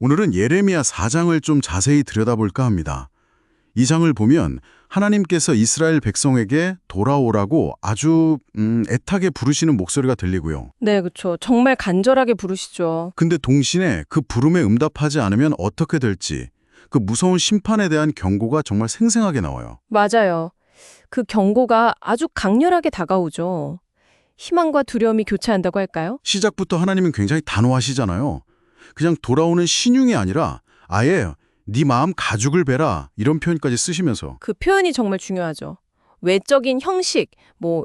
오늘은 예레미야 4장을 좀 자세히 들여다볼까 합니다. 이 장을 보면 하나님께서 이스라엘 백성에게 돌아오라고 아주 애타게 부르시는 목소리가 들리고요. 네, 그렇죠. 정말 간절하게 부르시죠. 근데 동시에 그 부름에 응답하지 않으면 어떻게 될지 그 무서운 심판에 대한 경고가 정말 생생하게 나와요. 맞아요. 그 경고가 아주 강렬하게 다가오죠. 희망과 두려움이 교차한다고 할까요? 시작부터 하나님은 굉장히 단호하시잖아요. 그냥 돌아오는 신용이 아니라 아예 네 마음 가죽을 베라 이런 표현까지 쓰시면서 그 표현이 정말 중요하죠. 외적인 형식,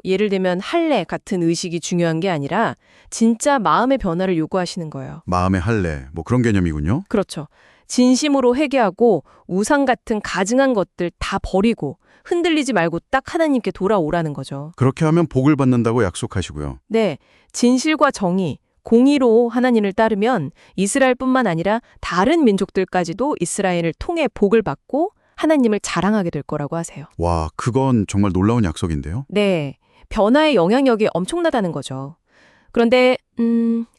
예를 들면 할례 같은 의식이 중요한 게 아니라 진짜 마음의 변화를 요구하시는 거예요. 마음의 할례 그런 개념이군요. 그렇죠. 진심으로 회개하고 우상 같은 가증한 것들 다 버리고 흔들리지 말고 딱 하나님께 돌아오라는 거죠. 그렇게 하면 복을 받는다고 약속하시고요. 네, 진실과 정의, 공의로 하나님을 따르면 이스라엘뿐만 아니라 다른 민족들까지도 이스라엘을 통해 복을 받고 하나님을 자랑하게 될 거라고 하세요. 와, 그건 정말 놀라운 약속인데요. 네, 변화의 영향력이 엄청나다는 거죠. 그런데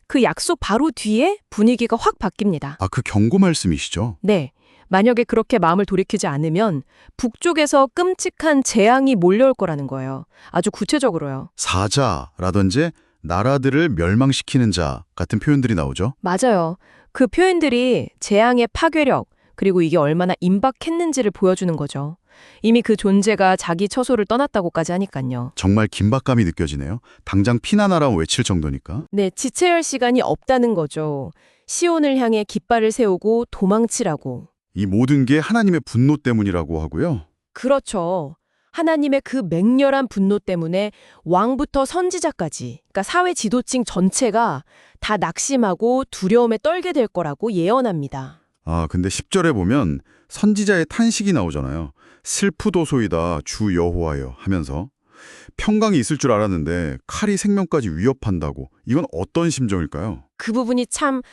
그 약속 바로 뒤에 분위기가 확 바뀝니다. 아, 그 경고 말씀이시죠? 네, 만약에 그렇게 마음을 돌이키지 않으면 북쪽에서 끔찍한 재앙이 몰려올 거라는 거예요. 아주 구체적으로요. 사자라든지 나라들을 멸망시키는 자 같은 표현들이 나오죠. 맞아요. 그 표현들이 재앙의 파괴력, 그리고 이게 얼마나 임박했는지를 보여주는 거죠. 이미 그 존재가 자기 처소를 떠났다고까지 하니까요. 정말 긴박감이 느껴지네요. 당장 피난하라 외칠 정도니까. 네, 지체할 시간이 없다는 거죠. 시온을 향해 깃발을 세우고 도망치라고. 이 모든 게 하나님의 분노 때문이라고 하고요. 그렇죠. 하나님의 그 맹렬한 분노 때문에 왕부터 선지자까지, 그러니까 사회 지도층 전체가 다 낙심하고 두려움에 떨게 될 거라고 예언합니다. 아, 근데 10절에 보면 선지자의 탄식이 나오잖아요. 슬프도소이다 주 여호와여 하면서 평강이 있을 줄 알았는데 칼이 생명까지 위협한다고. 이건 어떤 심정일까요? 그 부분이 참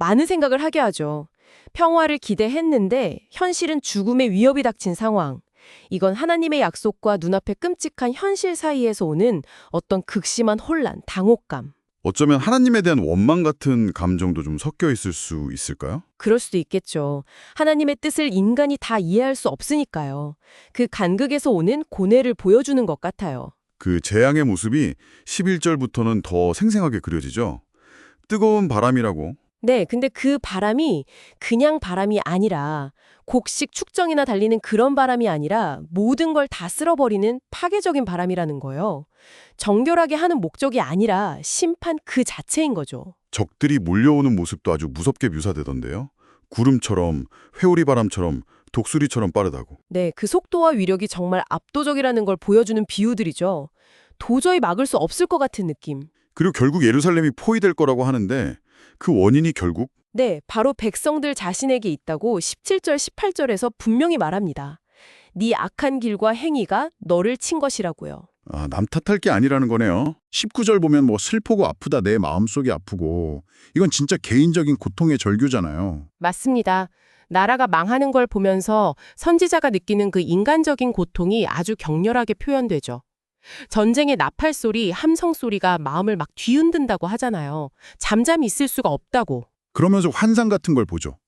많은 생각을 하게 하죠. 평화를 기대했는데 현실은 죽음의 위협이 닥친 상황. 이건 하나님의 약속과 눈앞의 끔찍한 현실 사이에서 오는 어떤 극심한 혼란, 당혹감. 어쩌면 하나님에 대한 원망 같은 감정도 좀 섞여 있을 수 있을까요? 그럴 수도 있겠죠. 하나님의 뜻을 인간이 다 이해할 수 없으니까요. 그 간극에서 오는 고뇌를 보여주는 것 같아요. 그 재앙의 모습이 11절부터는 더 생생하게 그려지죠. 뜨거운 바람이라고. 네, 근데 그 바람이 그냥 바람이 아니라 곡식 축정이나 달리는 그런 바람이 아니라 모든 걸 다 쓸어버리는 파괴적인 바람이라는 거예요. 정결하게 하는 목적이 아니라 심판 그 자체인 거죠. 적들이 몰려오는 모습도 아주 무섭게 묘사되던데요. 구름처럼, 회오리 바람처럼, 독수리처럼 빠르다고. 네, 그 속도와 위력이 정말 압도적이라는 걸 보여주는 비유들이죠. 도저히 막을 수 없을 것 같은 느낌. 그리고 결국 예루살렘이 포위될 거라고 하는데 그 원인이 결국 네, 바로 백성들 자신에게 있다고 17절, 18절에서 분명히 말합니다. 네 악한 길과 행위가 너를 친 것이라고요. 남 탓할 게 아니라는 거네요. 19절 보면 슬프고 아프다 내 마음속이 아프고 이건 진짜 개인적인 고통의 절규잖아요. 맞습니다. 나라가 망하는 걸 보면서 선지자가 느끼는 그 인간적인 고통이 아주 격렬하게 표현되죠. 전쟁의 나팔 소리, 함성 소리가 마음을 막 뒤흔든다고 하잖아요. 잠잠히 있을 수가 없다고. 그러면서 환상 같은 걸 보죠.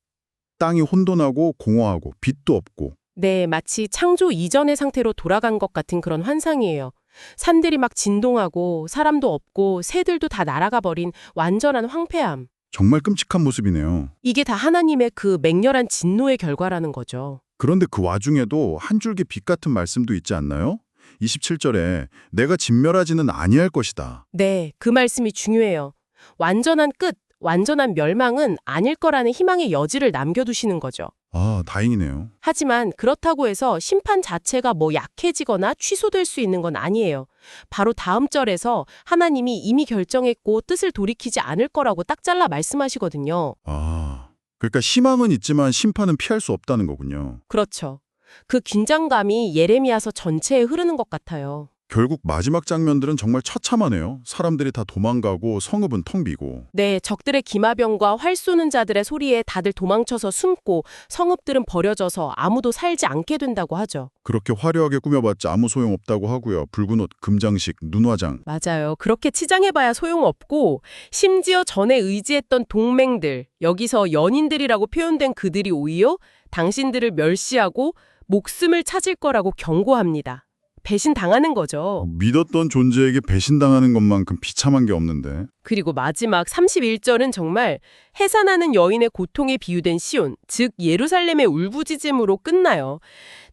땅이 혼돈하고 공허하고 빛도 없고. 네, 마치 창조 이전의 상태로 돌아간 것 같은 그런 환상이에요. 산들이 막 진동하고 사람도 없고 새들도 다 날아가 버린 완전한 황폐함. 정말 끔찍한 모습이네요. 이게 다 하나님의 그 맹렬한 진노의 결과라는 거죠. 그런데 그 와중에도 한 줄기 빛 같은 말씀도 있지 않나요? 27절에 내가 진멸하지는 아니할 것이다. 네, 그 말씀이 중요해요. 완전한 끝, 완전한 멸망은 아닐 거라는 희망의 여지를 남겨두시는 거죠. 아, 다행이네요. 하지만 그렇다고 해서 심판 자체가 약해지거나 취소될 수 있는 건 아니에요. 바로 다음 절에서 하나님이 이미 결정했고 뜻을 돌이키지 않을 거라고 딱 잘라 말씀하시거든요. 아, 그러니까 희망은 있지만 심판은 피할 수 없다는 거군요. 그렇죠. 그 긴장감이 예레미야서 전체에 흐르는 것 같아요. 결국 마지막 장면들은 정말 처참하네요. 사람들이 다 도망가고 성읍은 텅 비고. 네, 적들의 기마병과 활 쏘는 자들의 소리에 다들 도망쳐서 숨고 성읍들은 버려져서 아무도 살지 않게 된다고 하죠. 그렇게 화려하게 꾸며봤자 아무 소용없다고 하고요. 붉은 옷, 금장식, 눈화장. 맞아요. 그렇게 치장해봐야 소용없고 심지어 전에 의지했던 동맹들, 여기서 연인들이라고 표현된 그들이 오히려 당신들을 멸시하고 목숨을 찾을 거라고 경고합니다. 배신당하는 거죠. 믿었던 존재에게 배신당하는 것만큼 비참한 게 없는데. 그리고 마지막 31절은 정말 해산하는 여인의 고통에 비유된 시온, 즉 예루살렘의 울부짖음으로 끝나요.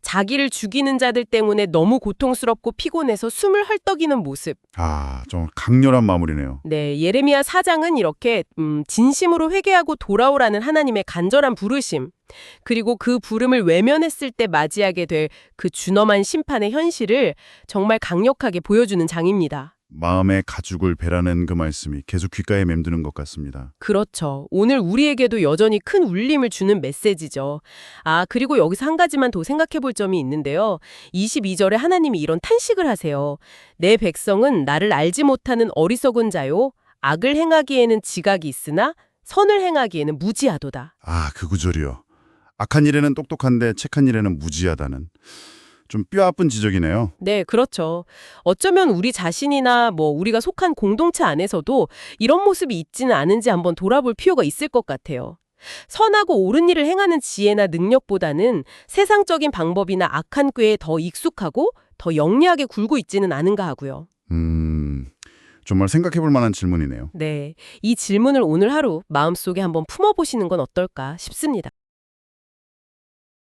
자기를 죽이는 자들 때문에 너무 고통스럽고 피곤해서 숨을 헐떡이는 모습. 좀 강렬한 마무리네요. 네, 예레미야 4장은 이렇게 진심으로 회개하고 돌아오라는 하나님의 간절한 부르심, 그리고 그 부름을 외면했을 때 맞이하게 될 그 준엄한 심판의 현실을 정말 강력하게 보여주는 장입니다. 마음의 가죽을 베라는 그 말씀이 계속 귓가에 맴드는 것 같습니다. 그렇죠. 오늘 우리에게도 여전히 큰 울림을 주는 메시지죠. 그리고 여기서 한 가지만 더 생각해 볼 점이 있는데요. 22절에 하나님이 이런 탄식을 하세요. 내 백성은 나를 알지 못하는 어리석은 자요. 악을 행하기에는 지각이 있으나 선을 행하기에는 무지하도다. 그 구절이요. 악한 일에는 똑똑한데 책한 일에는 무지하다는. 좀 뼈아픈 지적이네요. 네, 그렇죠. 어쩌면 우리 자신이나 우리가 속한 공동체 안에서도 이런 모습이 있지는 않은지 한번 돌아볼 필요가 있을 것 같아요. 선하고 옳은 일을 행하는 지혜나 능력보다는 세상적인 방법이나 악한 꾀에 더 익숙하고 더 영리하게 굴고 있지는 않은가 하고요. 정말 생각해 볼 만한 질문이네요. 네, 이 질문을 오늘 하루 마음속에 한번 품어보시는 건 어떨까 싶습니다.